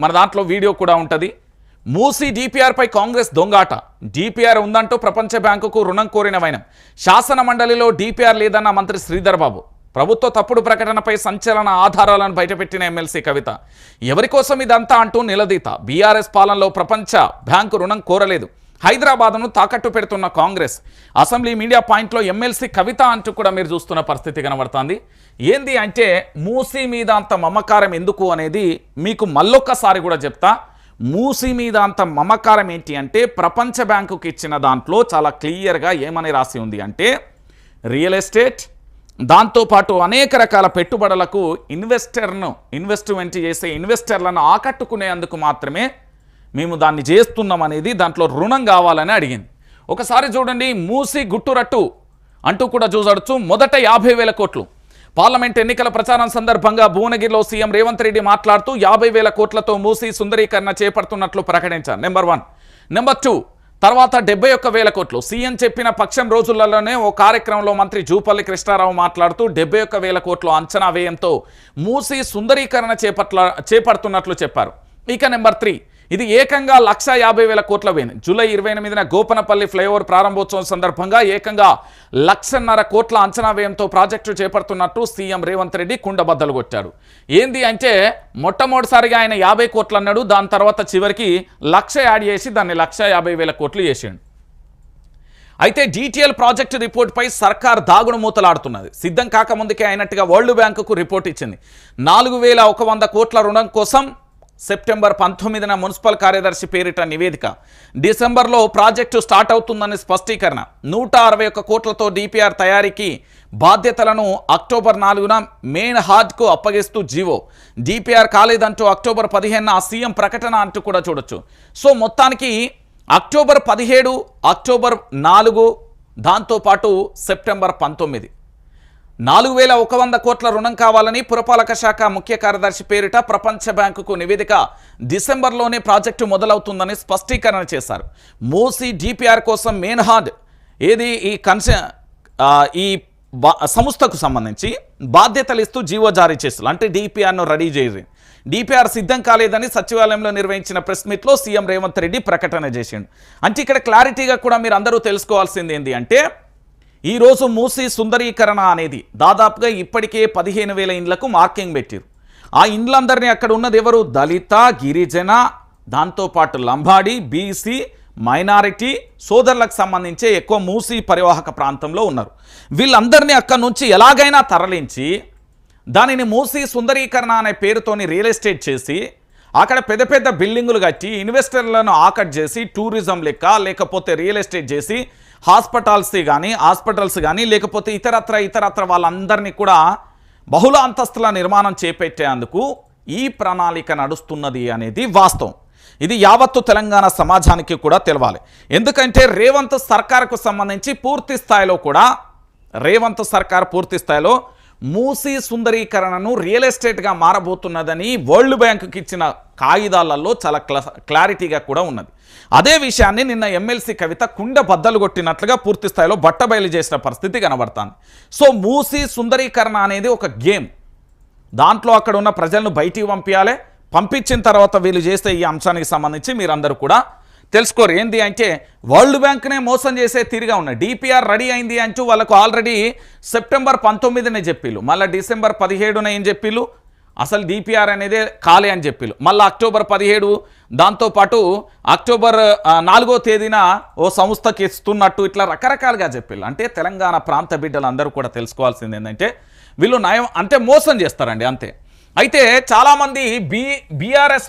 మన దాంట్లో వీడియో కూడా ఉంటుంది. మూసీ డిపిఆర్పై కాంగ్రెస్ దొంగాట. డిపిఆర్ ఉందంటూ ప్రపంచ బ్యాంకుకు రుణం కోరిన వైనం. శాసన మండలిలో డిపిఆర్ లేదన్న మంత్రి శ్రీధర్ బాబు. ప్రభుత్వ తప్పుడు ప్రకటనపై సంచలన ఆధారాలను బయటపెట్టిన ఎమ్మెల్సీ కవిత. ఎవరి కోసం ఇదంతా అంటూ నిలదీత. బీఆర్ఎస్ పాలనలో ప్రపంచ బ్యాంకు రుణం కోరలేదు. హైదరాబాద్ను తాకట్టు పెడుతున్న కాంగ్రెస్. అసెంబ్లీ మీడియా పాయింట్లో ఎమ్మెల్సీ కవిత అంటూ కూడా మీరు చూస్తున్న పరిస్థితి కనబడుతుంది. ఏంది అంటే మూసీ మీద అంత మమకారం ఎందుకు అనేది మీకు మళ్ళొక్కసారి కూడా చెప్తా. మూసీ మీద అంత మమకారం ఏంటి అంటే ప్రపంచ బ్యాంకుకి ఇచ్చిన దాంట్లో చాలా క్లియర్గా ఏమని రాసి ఉంది అంటే రియల్ ఎస్టేట్, దాంతోపాటు అనేక రకాల పెట్టుబడులకు ఇన్వెస్ట్మెంట్ చేసే ఇన్వెస్టర్లను ఆకట్టుకునేందుకు మాత్రమే మేము దాన్ని చేస్తున్నాం అనేది దాంట్లో రుణం కావాలని అడిగింది. ఒకసారి చూడండి, మూసీ గుట్టురట్టు అంటూ కూడా చూసొచ్చు. మొదట 50,000 కోట్లు. పార్లమెంట్ ఎన్నికల ప్రచారం సందర్భంగా భువనగిరిలో సీఎం రేవంత్ రెడ్డి మాట్లాడుతూ 50,000 కోట్లతో మూసీ సుందరీకరణ చేపడుతున్నట్లు ప్రకటించారు. నెంబర్ 1. నెంబర్ 2, తర్వాత 71,000 కోట్లు. సీఎం చెప్పిన పక్షం రోజులలోనే ఓ కార్యక్రమంలో మంత్రి జూపల్లి కృష్ణారావు మాట్లాడుతూ 71,000 కోట్లు అంచనా వ్యయంతో మూసీ సుందరీకరణ చేపడుతున్నట్లు చెప్పారు. ఇక నెంబర్ 3, ఇది ఏకంగా 150,000 కోట్ల వ్యయం. జూలై 28న గోపనపల్లి ఫ్లైఓవర్ ప్రారంభోత్సవం సందర్భంగా ఏకంగా 1,50,000 కోట్ల అంచనా వ్యయంతో ప్రాజెక్టు చేపడుతున్నట్టు సీఎం రేవంత్ రెడ్డి కుండబద్దలు కొట్టాడు. ఏంది అంటే మొట్టమొదటిసారిగా ఆయన 50 కోట్లు అన్నాడు. దాని తర్వాత చివరికి 1,00,000 యాడ్ చేసి దాన్ని 1,50,000 కోట్లు చేసాడు. అయితే డిటిఎల్ ప్రాజెక్టు రిపోర్టుపై సర్కార్ దాగుడు మూతలాడుతున్నది. సిద్ధం కాకముందుకే అయినట్టుగా వరల్డ్ బ్యాంకుకు రిపోర్ట్ ఇచ్చింది. 4,100 కోట్ల రుణం కోసం సెప్టెంబర్ 19న మున్సిపల్ కార్యదర్శి పేరిట నివేదిక. డిసెంబర్లో ప్రాజెక్టు స్టార్ట్ అవుతుందని స్పష్టీకరణ. 161 కోట్లతో డిపిఆర్ తయారీకి బాధ్యతలను అక్టోబర్ 4న మెయిన్ హార్డ్కు అప్పగిస్తూ జీవో. డిపిఆర్ కాలేదంటూ అక్టోబర్ 15న సీఎం ప్రకటన అంటూ కూడా చూడొచ్చు. సో మొత్తానికి అక్టోబర్ 17, అక్టోబర్ 4, దాంతోపాటు సెప్టెంబర్ 19, 4,100 కోట్ల రుణం కావాలని పురపాలక శాఖ ముఖ్య కార్యదర్శి పేరిట ప్రపంచ బ్యాంకుకు నివేదిక. డిసెంబర్లోనే ప్రాజెక్టు మొదలవుతుందని స్పష్టీకరణ చేశారు. మూసీ డిపిఆర్ కోసం మెయిన్ హార్డ్ ఏది ఈ సంస్థకు సంబంధించి బాధ్యతలు ఇస్తూ జీవో జారీ చేస్తారు. అంటే డిపిఆర్ను రెడీ చేయాలి. డిపిఆర్ సిద్ధం కాలేదని సచివాలయంలో నిర్వహించిన ప్రెస్ మీట్లో సీఎం రేవంత్ రెడ్డి ప్రకటన చేసిండు. అంటే ఇక్కడ క్లారిటీగా కూడా మీరు అందరూ తెలుసుకోవాల్సింది ఏంటి అంటే ఈరోజు మూసీ సుందరీకరణ అనేది దాదాపుగా ఇప్పటికే 15,000 ఇండ్లకు మార్కింగ్ పెట్టారు. ఆ ఇండ్లందరినీ అక్కడ ఉన్నది ఎవరు? దళిత, గిరిజన, దాంతోపాటు లంబాడి, బీసీ, మైనారిటీ సోదరులకు సంబంధించే ఎక్కువ మూసీ పరివాహక ప్రాంతంలో ఉన్నారు. వీళ్ళందరినీ అక్కడి నుంచి ఎలాగైనా తరలించి దానిని మూసీ సుందరీకరణ అనే పేరుతోని రియల్ ఎస్టేట్ చేసి అక్కడ పెద్ద పెద్ద బిల్డింగులు కట్టి ఇన్వెస్టర్లను ఆకట్ చేసి టూరిజం లెక్క లేకపోతే రియల్ ఎస్టేట్ చేసి హాస్పిటల్స్ కానీ లేకపోతే ఇతరత్ర వాళ్ళందరినీ కూడా బహుళ అంతస్తుల నిర్మాణం చేపట్టేందుకు ఈ ప్రణాళిక నడుస్తున్నది అనేది వాస్తవం. ఇది యావత్తు తెలంగాణ సమాజానికి కూడా తెలవాలి. ఎందుకంటే రేవంత్ సర్కార్కు సంబంధించి పూర్తి స్థాయిలో మూసీ సుందరీకరణను రియల్ ఎస్టేట్గా మారబోతున్నదని వరల్డ్ బ్యాంకుకి ఇచ్చిన కాగితాలలో చాలా క్లారిటీగా కూడా ఉన్నది. అదే విషయాన్ని నిన్న ఎమ్మెల్సీ కవిత కుండ బద్దలు కొట్టినట్లుగా పూర్తి స్థాయిలో బట్టబయలు చేసిన పరిస్థితి కనబడుతుంది. సో మూసీ సుందరీకరణ అనేది ఒక గేమ్. దాంట్లో అక్కడ ఉన్న ప్రజలను బయటికి పంపించాలి. పంపించిన తర్వాత వీళ్ళు చేస్తే ఈ అంశానికి సంబంధించి మీరందరూ కూడా తెలుసుకోరు. ఏంది అంటే వరల్డ్ బ్యాంక్నే మోసం చేసే తీరుగా ఉన్నాయి. డిపిఆర్ రెడీ అయింది అంటూ వాళ్ళకు ఆల్రెడీ సెప్టెంబర్ 19నే చెప్పిళ్ళు, మళ్ళీ డిసెంబర్ 17న ఏం చెప్పిళ్ళు, అసలు డిపిఆర్ అనేది కాలే అని చెప్పిళ్ళు, మళ్ళీ అక్టోబర్ 17, దాంతోపాటు అక్టోబర్ 4వ తేదీన ఓ సంస్థకి ఇస్తున్నట్టు ఇట్లా రకరకాలుగా చెప్పిళ్ళు. అంటే తెలంగాణ ప్రాంత బిడ్డలందరూ కూడా తెలుసుకోవాల్సింది ఏంటంటే వీళ్ళు నయం అంటే మోసం చేస్తారండి అంతే. అయితే చాలామంది బీఆర్ఎస్